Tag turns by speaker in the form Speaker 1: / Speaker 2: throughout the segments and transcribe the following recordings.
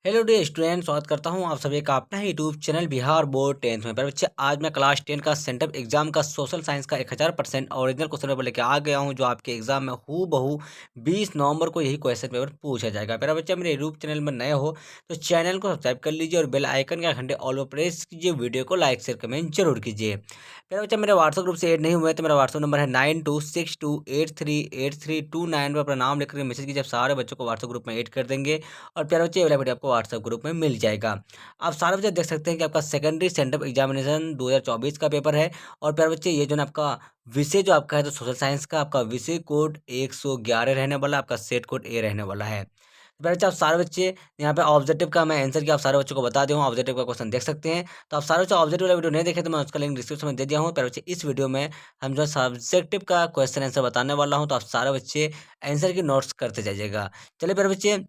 Speaker 1: Hello day student, स्वागत करता हूं आप सभी का अपना YouTube channel Bihar board 10th में। पर बच्चे आज मैं क्लास 10 का सेंटअप एग्जाम का सोशल साइंस का 1000% ओरिजिनल क्वेश्चन पेपर लेके आ गया हूं, जो आपके एग्जाम में हूबहू बहू 20 नवंबर को यही क्वेश्चन पेपर पूछा जाएगा। मेरा बच्चा मेरे यूट्यूब चैनल में नए हो तो चैनल को सब्सक्राइब कर लीजिए और बेल आइकन का घंटे ऑल पर प्रेस कीजिए। वीडियो को लाइक शेयर कमेंट जरूर कीजिए। मेरा बच्चा मेरे व्हाट्सअप ग्रुप से ऐड नहीं हुए तो मेरा व्हाट्सअप नंबर है 9262838329 पर अपना नाम लिखकर मैसेज कीजिए। आप सारे बच्चों को व्हाट्सअप ग्रुप में ऐड कर देंगे और प्यारे बच्चे ये वाला वीडियो आपको व्हाट्सएप ग्रुप में मिल जाएगा। आप सारे बच्चे देख सकते हैं कि आपका सेकेंडरी सेंटअप एग्जामिनेशन 2024 का पेपर है। और प्यारे बच्चे ये जो ना आपका विषय जो आपका है तो सोशल साइंस का आपका विषय कोड 111 रहने वाला, आपका सेट कोड ए रहने वाला है। तो प्यारे बच्चे आप सारे बच्चे यहाँ पे ऑब्जेक्टिव का मैं आंसर किया, आप सारे बच्चों को बता दिया हूँ। ऑब्जेक्टिव का क्वेश्चन देख सकते हैं। तो आप सारे बच्चे ऑब्जेक्टिव वाला वीडियो नहीं देखे तो मैं उसका लिंक डिस्क्रिप्शन में दे दिया हूँ। प्यारे बच्चे इस वीडियो में हम जो सब्जेक्टिव का क्वेश्चन आंसर बताने वाला हूँ, तो आप सारे बच्चे आंसर की नोट्स करते जाइएगा। चलिए प्यारे बच्चे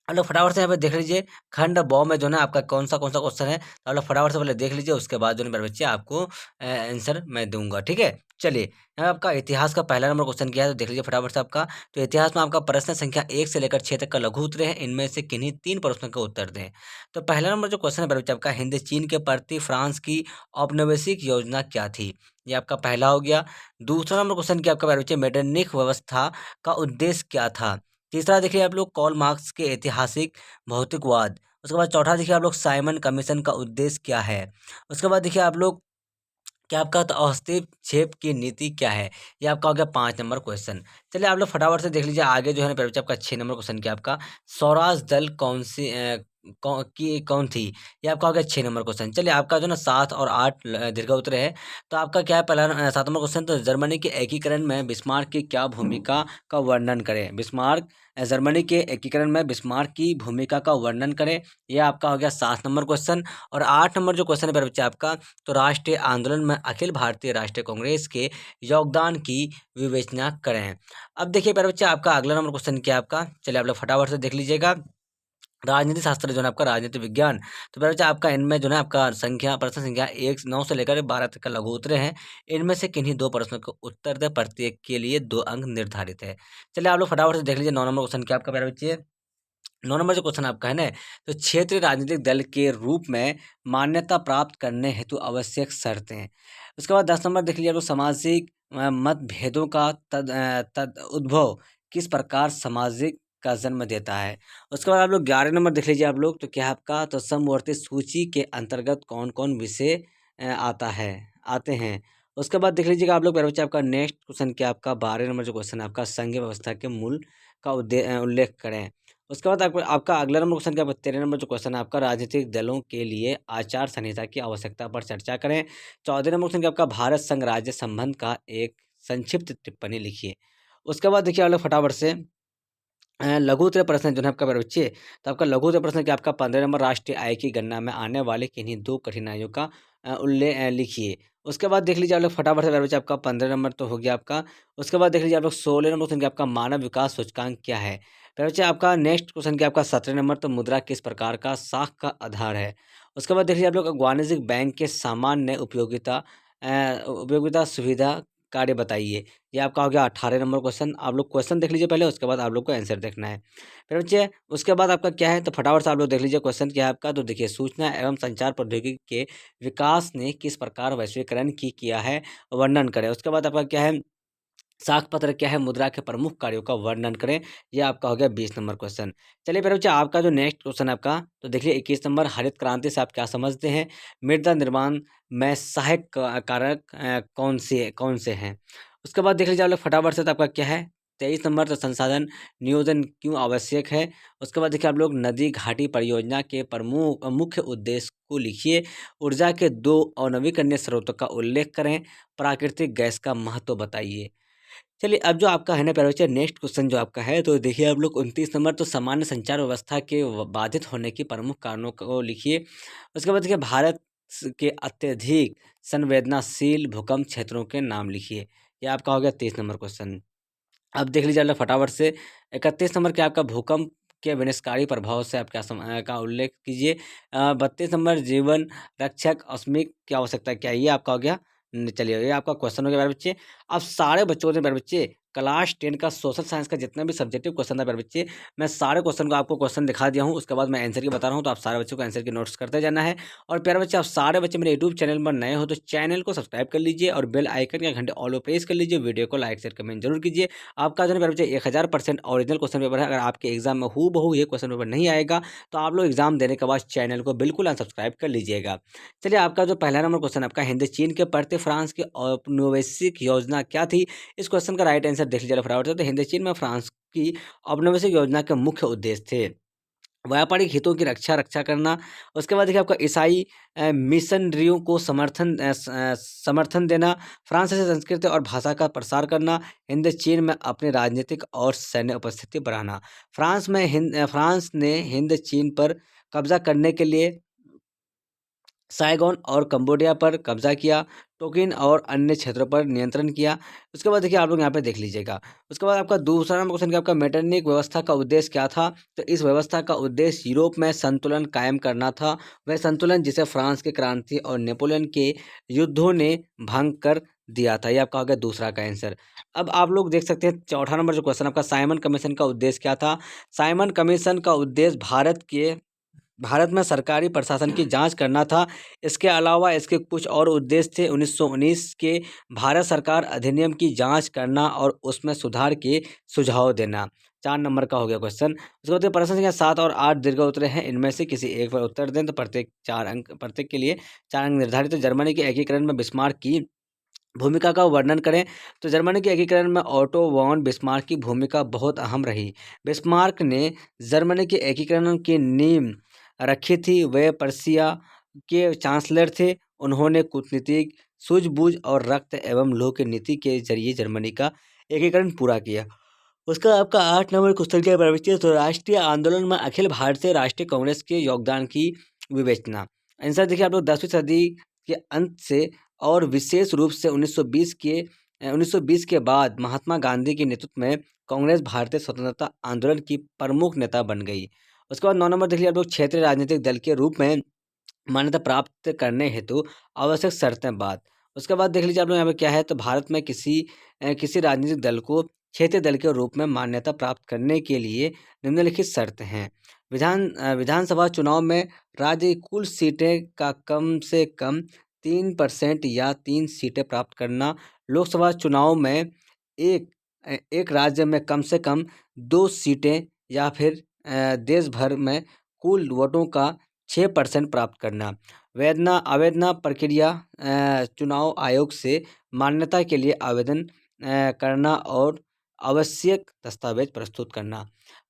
Speaker 1: आप लोग फटाफट से यहाँ पे देख लीजिए खंड ब में जो है आपका कौन सा क्वेश्चन है। तो आप लोग फटाफट से पहले देख लीजिए, उसके बाद जो है मेरे बच्चे आपको आंसर मैं दूंगा। ठीक है, चलिए यहाँ आपका इतिहास का पहला नंबर क्वेश्चन किया है, तो देख लीजिए फटाफट से आपका। तो इतिहास में आपका प्रश्न संख्या 1 से लेकर 6 तक का लघु उत्तर है, इनमें से किन्हीं 3 प्रश्नों का उत्तर दें। तो पहला नंबर जो क्वेश्चन है मेरे बच्चे आपका, हिंद चीन के प्रति फ्रांस की औपनिवेशिक योजना क्या थी? ये आपका पहला हो गया। दूसरा नंबर क्वेश्चन क्या आपका मेरे बच्चे, मेटरनिख व्यवस्था का उद्देश्य क्या था? तीसरा देखिए आप लोग कार्ल मार्क्स के ऐतिहासिक भौतिकवाद। उसके बाद चौथा देखिए आप लोग साइमन कमीशन का उद्देश्य क्या है? उसके बाद देखिए आप लोग क्या आपका तो हस्तक्षेप की नीति क्या है? ये आपका हो गया 5 नंबर क्वेश्चन। चलिए आप लोग फटाफट से देख लीजिए आगे जो है ना मेरे बच्चे आपका 6 नंबर क्वेश्चन क्या आपका, स्वराज दल कौन थी? ये आपका हो गया 6 नंबर क्वेश्चन। चलिए आपका जो ना 7 और 8 दीर्घ उत्तर है। तो आपका क्या है पहला 7 नंबर क्वेश्चन, तो जर्मनी के एकीकरण में बिस्मार्क की क्या भूमिका का वर्णन करें? जर्मनी के एकीकरण में बिस्मार्क की भूमिका का वर्णन करें। ये आपका हो गया 7 नंबर क्वेश्चन। और 8 नंबर जो क्वेश्चन है मेरे बच्चे आपका, तो राष्ट्रीय आंदोलन में अखिल भारतीय राष्ट्रीय कांग्रेस के योगदान की विवेचना करें। अब देखिए मेरे बच्चे आपका अगला नंबर क्वेश्चन क्या है आपका, चलिए आप लोग फटाफट से देख लीजिएगा। राजनीति शास्त्र जो है आपका राजनीति विज्ञान। तो मेरे बच्चे आपका इनमें जो है आपका प्रश्न संख्या 1 9 से लेकर 12 तक का लघु उत्तर हैं। इनमें से किन्हीं 2 प्रश्नों को उत्तर दें, प्रत्येक के लिए 2 अंक निर्धारित है। चलिए आप लोग फटाफट से देख लीजिए 9 नंबर क्वेश्चन क्या आपका मेरे बच्चे। 9 नंबर जो क्वेश्चन आपका है ना, तो क्षेत्रीय राजनीतिक दल के रूप में मान्यता प्राप्त करने हेतु आवश्यक शर्तें। उसके बाद 10 नंबर देख लीजिए आप लोग, सामाजिक मतभेदों का तद उद्भव किस प्रकार सामाजिक का जन्म देता है? उसके बाद आप लोग 11 नंबर देख लीजिए आप लोग, तो क्या आपका तो समवर्ती सूची के अंतर्गत कौन-कौन विषय आते हैं। उसके बाद देख लीजिएगा आप लोग मेरे बच्चे आपका नेक्स्ट क्वेश्चन क्या आपका 12 नंबर जो क्वेश्चन है आपका, संघीय व्यवस्था के मूल का उल्लेख करें। उसके बाद आपका आपका अगला नंबर क्वेश्चन क्या 13 नंबर जो क्वेश्चन है आपका, राजनीतिक दलों के लिए आचार संहिता की आवश्यकता पर चर्चा करें। 14 नंबर क्वेश्चन क्या आपका, भारत संघ राज्य संबंध का एक संक्षिप्त टिप्पणी लिखिए। उसके बाद देखिए आप लोग फटाफट से लघु उत्तरीय प्रश्न जो है आपका मेरे बच्चे, तो आपका लघु उत्तरीय प्रश्न क्या आपका 15 नंबर, राष्ट्रीय आय की गणना में आने वाले किन्हीं 2 कठिनाइयों का लिखिए। उसके बाद देख लीजिए आप लोग फटाफट से मेरे बच्चे आपका 15 नंबर तो हो गया आपका। उसके बाद देख लीजिए आप लोग 16 नंबर क्वेश्चन क्या आपका, मानव विकास सूचकांक क्या है? मेरे बच्चे आपका नेक्स्ट क्वेश्चन क्या आपका 17 नंबर, तो मुद्रा किस प्रकार का साख का आधार है? उसके बाद देख लीजिए आप लोग, वाणिज्यिक बैंक के सामान्य उपयोगिता सुविधा कार्य बताइए। ये आपका हो गया 18 नंबर क्वेश्चन। आप लोग क्वेश्चन देख लीजिए पहले, उसके बाद आप लोग को आंसर देखना है। फिर बच्चे उसके बाद आपका क्या है, तो फटाफट से आप लोग देख लीजिए क्वेश्चन क्या है आपका। तो देखिए, सूचना एवं संचार प्रौद्योगिकी के विकास ने किस प्रकार वैश्वीकरण की किया है, वर्णन करें। उसके बाद आपका क्या है, साख पत्र क्या है, मुद्रा के प्रमुख कार्यों का वर्णन करें। ये आपका हो गया 20 नंबर क्वेश्चन। चलिए फिर बच्चे आपका जो नेक्स्ट क्वेश्चन है आपका, तो देखिए 21 नंबर, हरित क्रांति से आप क्या समझते हैं? मृदा निर्माण में सहायक कारक कौन से हैं? उसके बाद देख लीजिए आप लोग फटाफट से, तो आपका क्या है 23 नंबर, तो संसाधन नियोजन क्यों आवश्यक है? उसके बाद देखिए आप लोग, नदी घाटी परियोजना के प्रमुख मुख्य उद्देश्य को लिखिए। ऊर्जा के 2 अनवीकरणीय स्रोतों का उल्लेख करें। प्राकृतिक गैस का महत्व बताइए। चलिए अब जो आपका है ना प्यारे बच्चे, नेक्स्ट क्वेश्चन जो आपका है, तो देखिए आप लोग 29 नंबर, तो सामान्य संचार व्यवस्था के बाधित होने की प्रमुख कारणों को लिखिए। उसके बाद देखिए, भारत के अत्यधिक संवेदनशील भूकंप क्षेत्रों के नाम लिखिए। ये आपका हो गया 30 नंबर क्वेश्चन। अब देख लीजिए आप लोग फटाफट से 31 नंबर क्या आपका, भूकंप के विनाशकारी प्रभाव से आप क्या का उल्लेख कीजिए। 32 नंबर, जीवन रक्षक औस्मिक की आवश्यकता क्या है? ये आपका हो गया। चलिए ये आपका क्वेश्चन हो गया मेरे बच्चे। अब सारे बच्चों को मेरे बच्चे क्लास 10 का सोशल साइंस का जितना भी सब्जेक्टिव क्वेश्चन था प्यारे बच्चे, मैं सारे क्वेश्चन को आपको क्वेश्चन दिखा दिया हूँ। उसके बाद मैं आंसर की बता रहा हूँ, तो आप सारे बच्चों को आंसर की नोट्स करते जाना है। और प्यारे बच्चे, आप सारे बच्चे मेरे यूट्यूब चैनल पर नए हो तो चैनल को सब्सक्राइब कर लीजिए और बेल आइकन का घंटे ऑल पर प्रेस कर लीजिए। वीडियो को लाइक शेयर कमेंट जरूर कीजिए। आपका जो है प्यारे बच्चे 1000% ओरिजिनल क्वेश्चन पेपर है। अगर आपके एग्जाम में हूबहू ये क्वेश्चन पेपर नहीं आएगा तो आप लोग एग्जाम देने के बाद चैनल को बिल्कुल अनसब्सक्राइब कर लीजिएगा। चलिए, आपका जो पहला नंबर क्वेश्चन आपका, हिंद चीन के बढ़ते फ्रांस की औपनिवेशिक योजना क्या थी? इस क्वेश्चन का राइट आंसर देख लीजिए फटाफट से। तो हिंद चीन में फ्रांस की औपनिवेशिक योजना के मुख्य उद्देश्य थे व्यापारिक हितों की रक्षा करना। उसके बाद देखिए आपका ईसाई मिशनरियों को समर्थन देना, फ्रांसीसी संस्कृति और भाषा का प्रसार करना, हिंद चीन में अपनी राजनीतिक और सैन्य उपस्थिति बढ़ाना। फ्रांस ने हिंद चीन पर कब्जा करने के लिए साइगोन और कंबोडिया पर कब्जा किया, टोकिन और अन्य क्षेत्रों पर नियंत्रण किया। उसके बाद देखिए आप लोग यहाँ पे देख लीजिएगा। उसके बाद आपका दूसरा नंबर क्वेश्चन, क्या आपका मेटरनिक व्यवस्था का उद्देश्य क्या था? तो इस व्यवस्था का उद्देश्य यूरोप में संतुलन कायम करना था। वह संतुलन जिसे फ्रांस की क्रांति और नेपोलियन के युद्धों ने भंग कर दिया था। ये आपका हो गया दूसरा का आंसर। अब आप लोग देख सकते हैं चौथा नंबर जो क्वेश्चन आपका, साइमन कमीशन का उद्देश्य क्या था? साइमन कमीशन का उद्देश्य भारत में सरकारी प्रशासन की जांच करना था। इसके अलावा इसके कुछ और उद्देश्य थे। 1919 के भारत सरकार अधिनियम की जांच करना और उसमें सुधार के सुझाव देना। 4 नंबर का हो गया क्वेश्चन। उसके बाद प्रश्न संख्या 7 और 8 दीर्घ उत्तरे हैं, इनमें से किसी एक पर उत्तर दें। तो प्रत्येक के लिए 4 अंक निर्धारित है। जर्मनी के एकीकरण में बिस्मार्क की भूमिका का वर्णन करें। तो जर्मनी के एकीकरण में ऑटो वॉन बिस्मार्क की भूमिका बहुत अहम रही। बिस्मार्क ने जर्मनी के एकीकरण की नींव रखी थी। वे पर्शिया के चांसलर थे। उन्होंने कूटनीतिक सूझबूझ और रक्त एवं लोह की नीति के जरिए जर्मनी का एकीकरण पूरा किया। उसका आपका 8 नंबर क्वेश्चन क्या है? तो राष्ट्रीय आंदोलन में अखिल भारतीय राष्ट्रीय कांग्रेस के योगदान की विवेचना। आंसर देखिए आप लोग, 10वीं सदी के अंत से और विशेष रूप से 1920 के बाद महात्मा गांधी के नेतृत्व में कांग्रेस भारतीय स्वतंत्रता आंदोलन की प्रमुख नेता बन गई। उसके बाद 9 नंबर देख लिया आप लोग, क्षेत्रीय राजनीतिक दल के रूप में मान्यता प्राप्त करने हेतु आवश्यक शर्तें बात। उसके बाद देख लीजिए आप लोग यहाँ पे क्या है? तो भारत में किसी राजनीतिक दल को क्षेत्रीय दल के रूप में मान्यता प्राप्त करने के लिए निम्नलिखित शर्त हैं। विधानसभा चुनाव में राज्य की कुल सीटें का कम से कम 3% या 3 सीटें प्राप्त करना। लोकसभा चुनाव में एक राज्य में कम से कम 2 सीटें या फिर देश भर में कुल वोटों का 6% प्राप्त करना। आवेदन प्रक्रिया, चुनाव आयोग से मान्यता के लिए आवेदन करना और आवश्यक दस्तावेज प्रस्तुत करना।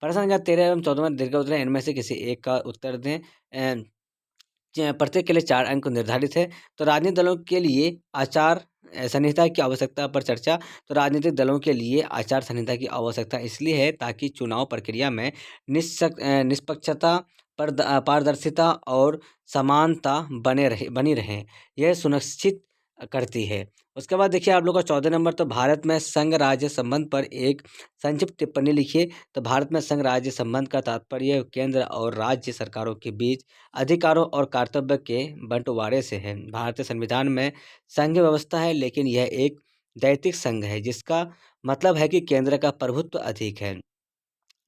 Speaker 1: प्रश्न संख्या 13 एवं 14 में दीर्घ उत्तर हैं, इनमें से किसी एक का उत्तर दें। प्रत्येक के लिए 4 अंक निर्धारित है। तो राजनीतिक दलों के लिए आचार संहिता की आवश्यकता पर चर्चा। तो राजनीतिक दलों के लिए आचार संहिता की आवश्यकता इसलिए है ताकि चुनाव प्रक्रिया में निष्पक्षता, पारदर्शिता और समानता बनी रहे, यह सुनिश्चित करती है। उसके बाद देखिए आप लोग का 14 नंबर, तो भारत में संघ राज्य संबंध पर एक संक्षिप्त टिप्पणी लिखिए। तो भारत में संघ राज्य संबंध का तात्पर्य केंद्र और राज्य सरकारों के बीच अधिकारों और कर्तव्य के बंटवारे से है। भारतीय संविधान में संघ व्यवस्था है, लेकिन यह एक दैतिक संघ है, जिसका मतलब है कि केंद्र का प्रभुत्व अधिक है।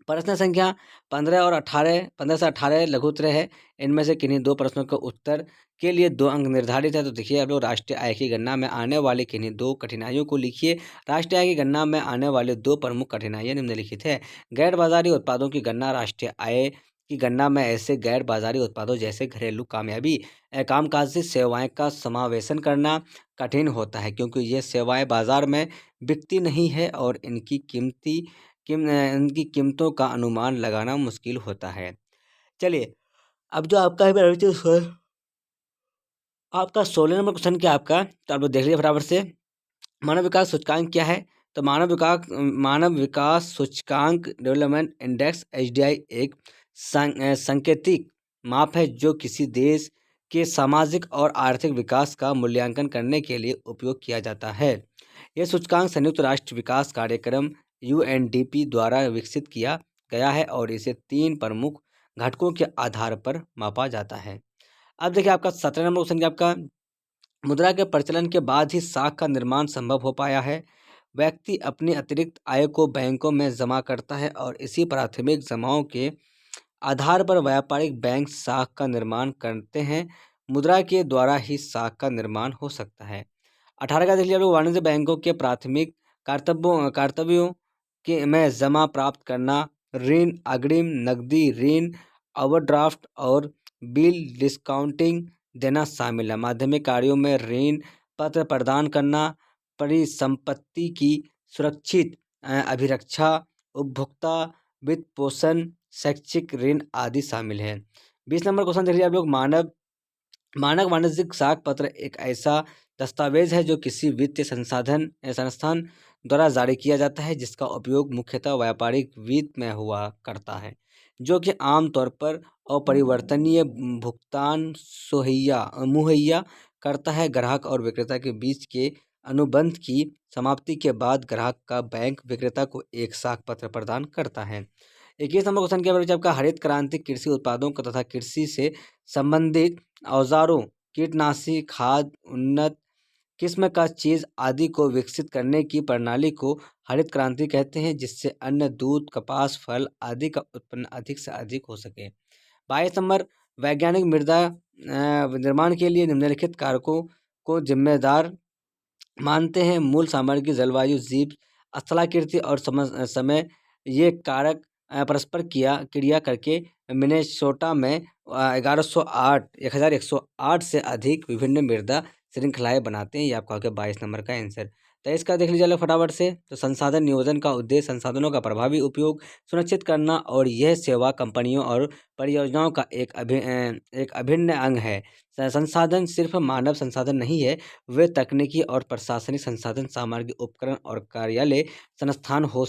Speaker 1: प्रश्न संख्या 15 से 18 लघु उत्तरे है। इनमें से किन्हीं 2 प्रश्नों के उत्तर के लिए 2 अंक निर्धारित है। तो देखिए आप लोग, राष्ट्रीय आय की गणना में आने वाली किन्हीं 2 कठिनाइयों को लिखिए। राष्ट्रीय आय की गणना में आने वाले 2 प्रमुख कठिनाइयाँ निम्नलिखित है। गैर बाजारी उत्पादों की गणना। राष्ट्रीय आय की गणना में ऐसे गैर बाजारी उत्पादों जैसे घरेलू कामकाजी सेवाएं का समावेशन करना कठिन होता है, क्योंकि ये सेवाएं बाजार में बिकती नहीं है और इनकी कीमतों का अनुमान लगाना मुश्किल होता है। चलिए, अब जो आपका है आपका 16 नंबर क्वेश्चन क्या है आपका? तो आप लोग देख लीजिए फटाफट से। मानव विकास सूचकांक क्या है? तो मानव विकास सूचकांक डेवलपमेंट इंडेक्स एचडीआई एक सांकेतिक माप है जो किसी देश के सामाजिक और आर्थिक विकास का मूल्यांकन करने के लिए उपयोग किया जाता है। यह सूचकांक संयुक्त राष्ट्र विकास कार्यक्रम यूएनडीपी द्वारा विकसित किया गया है और इसे 3 प्रमुख घटकों के आधार पर मापा जाता है। अब देखिए आपका 17 नंबर क्वेश्चन, आपका मुद्रा के प्रचलन के बाद ही साख का निर्माण संभव हो पाया है। व्यक्ति अपनी अतिरिक्त आय को बैंकों में जमा करता है और इसी प्राथमिक जमाओं के आधार पर व्यापारिक बैंक साख का निर्माण करते हैं। मुद्रा के द्वारा ही साख का निर्माण हो सकता है। 18 का देख लीजिए आप लोग, वाणिज्य बैंकों के प्राथमिक कर्तव्यों के में जमा प्राप्त करना, ऋण, अग्रिम, नकदी ऋण, ओवरड्राफ्ट और बिल डिस्काउंटिंग देना शामिल है। माध्यमिक कार्यों में ऋण पत्र प्रदान करना, परिसंपत्ति की सुरक्षित अभिरक्षा, उपभोक्ता वित्त पोषण, शैक्षिक ऋण आदि शामिल है। 20 नंबर क्वेश्चन देख लीजिए आप लोग, मानक वाणिज्यिक साख पत्र एक ऐसा दस्तावेज है जो किसी वित्तीय संस्थान द्वारा जारी किया जाता है, जिसका उपयोग मुख्यतः व्यापारिक वित्त में हुआ करता है, जो कि आमतौर पर अपरिवर्तनीय भुगतान मुहैया करता है। ग्राहक और विक्रेता के बीच के अनुबंध की समाप्ति के बाद ग्राहक का बैंक विक्रेता को एक साख पत्र प्रदान करता है। 21 नंबर क्वेश्चन क्या बच्चा आपका, हरित क्रांति कृषि उत्पादों का तथा कृषि से संबंधित औजारों, कीटनाशी, खाद, उन्नत किस्म का चीज आदि को विकसित करने की प्रणाली को हरित क्रांति कहते हैं, जिससे अन्न, दूध, कपास, फल आदि का उत्पन्न अधिक से अधिक हो सके। 22 नंबर, वैज्ञानिक मृदा निर्माण के लिए निम्नलिखित कारकों को जिम्मेदार मानते हैं। मूल सामग्री, जलवायु, जीव, स्थलाकृति और समय। ये कारक परस्पर क्रिया करके मिनेसोटा में 1108 से अधिक विभिन्न मृदा श्रृंखलाएं बनाते हैं। ये आपका हो गया 22 नंबर का आंसर। 23 का देख लीजिए लोग फटाफट से, तो संसाधन नियोजन का उद्देश्य संसाधनों का प्रभावी उपयोग सुनिश्चित करना और यह सेवा कंपनियों और परियोजनाओं का एक अभिन्न अंग है। संसाधन सिर्फ मानव संसाधन नहीं है, वे तकनीकी और प्रशासनिक संसाधन, सामग्री, उपकरण और कार्यालय स्थान हो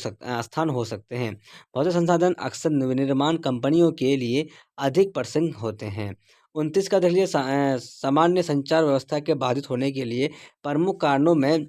Speaker 1: सकते हैं। भौतिक संसाधन अक्सर विनिर्माण कंपनियों के लिए अधिक प्रसंग होते हैं। 29 का देख लीजिए, सामान्य संचार व्यवस्था के बाधित होने के लिए प्रमुख कारणों में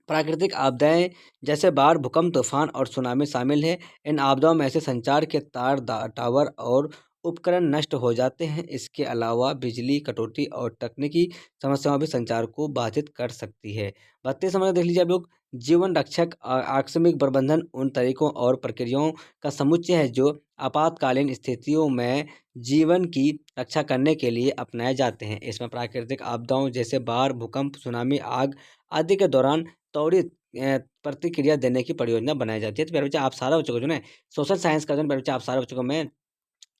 Speaker 1: प्राकृतिक आपदाएं जैसे बाढ़, भूकंप, तूफान और सुनामी शामिल है। इन आपदाओं में ऐसे संचार के तार, टावर और उपकरण नष्ट हो जाते हैं। इसके अलावा बिजली कटौती और तकनीकी समस्याओं भी संचार को बाधित कर सकती है। 32 नंबर देख लीजिए आप लोग, जीवन रक्षक आकस्मिक प्रबंधन उन तरीकों और प्रक्रियाओं का समुच्चय है जो आपातकालीन स्थितियों में जीवन की रक्षा करने के लिए अपनाए जाते हैं। इसमें प्राकृतिक आपदाओं जैसे बाढ़, भूकंप, सुनामी, आग आदि के दौरान त्वरित प्रतिक्रिया देने की परियोजना बनाई जाती है। तो प्यारे बच्चे आप सारे बच्चों को जो है सोशल साइंस का जो है प्यारे बच्चे आप सारे बच्चों को मैं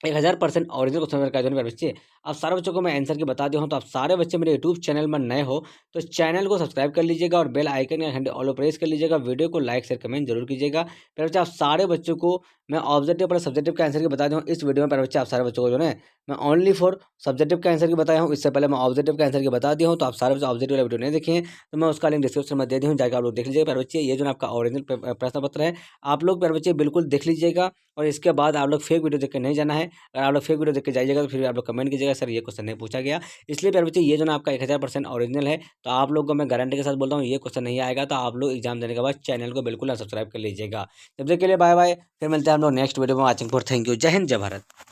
Speaker 1: 1000% ओरिजिनल क्वेश्चन पेपर का जो है मेरे बच्चे आप सारे बच्चों को मैं आंसर की बता दिया हूँ। तो आप सारे बच्चे मेरे यूट्यूब चैनल में नए हो तो चैनल को सब्सक्राइब कर लीजिएगा और बेल आइकन या घंटे ऑल प्रेस कर लीजिएगा। वीडियो को लाइक शेयर कमेंट जरूर कीजिएगा। मेरे बच्चे आप सारे बच्चों को मैं ऑब्जेक्टिव और सब्जेक्टिव का आंसर की बता दूँ इस वीडियो में। मेरे बच्चे आप सारे बच्चों को जो है मैं ओनली फॉर सब्जेक्टिव का आंसर की बताया हूँ, इससे पहले मैं ऑब्जेक्टिव का आंसर की बता दिया हूँ। तो आप सारे बच्चे ऑब्जेक्टिव वाला वीडियो नहीं देखे हैं तो मैं उसका लिंक डिस्क्रिप्शन में दे दी हूँ, जाकर आप लोग देख लीजिएगा। मेरे बच्चे ये जो आपका ओरिजिनल प्रश्न पत्र है आप लोग मेरे बच्चे बिल्कुल देख लीजिएगा और इसके बाद आप लोग फेक वीडियो देख के नहीं जाना है। अगर आप लोग फेक वीडियो देख के जाइएगा तो फिर आप लोग कमेंट कीजिएगा सर ये क्वेश्चन नहीं पूछा गया। इसलिए प्यारे बच्चे ये जो ना आपका 1000% ओरिजिनल है तो आप लोग को मैं गारंटी के साथ बोलता हूँ ये क्वेश्चन नहीं आएगा। तो आप लोग एग्जाम देने के बाद चैनल को बिल्कुल सब्सक्राइब कर लीजिएगा। तब तक के लिए बाय बाय, फिर मिलते हैं हम लोग नेक्स्ट वीडियो में। Watching for, thank you. जय हिंद, जय भारत।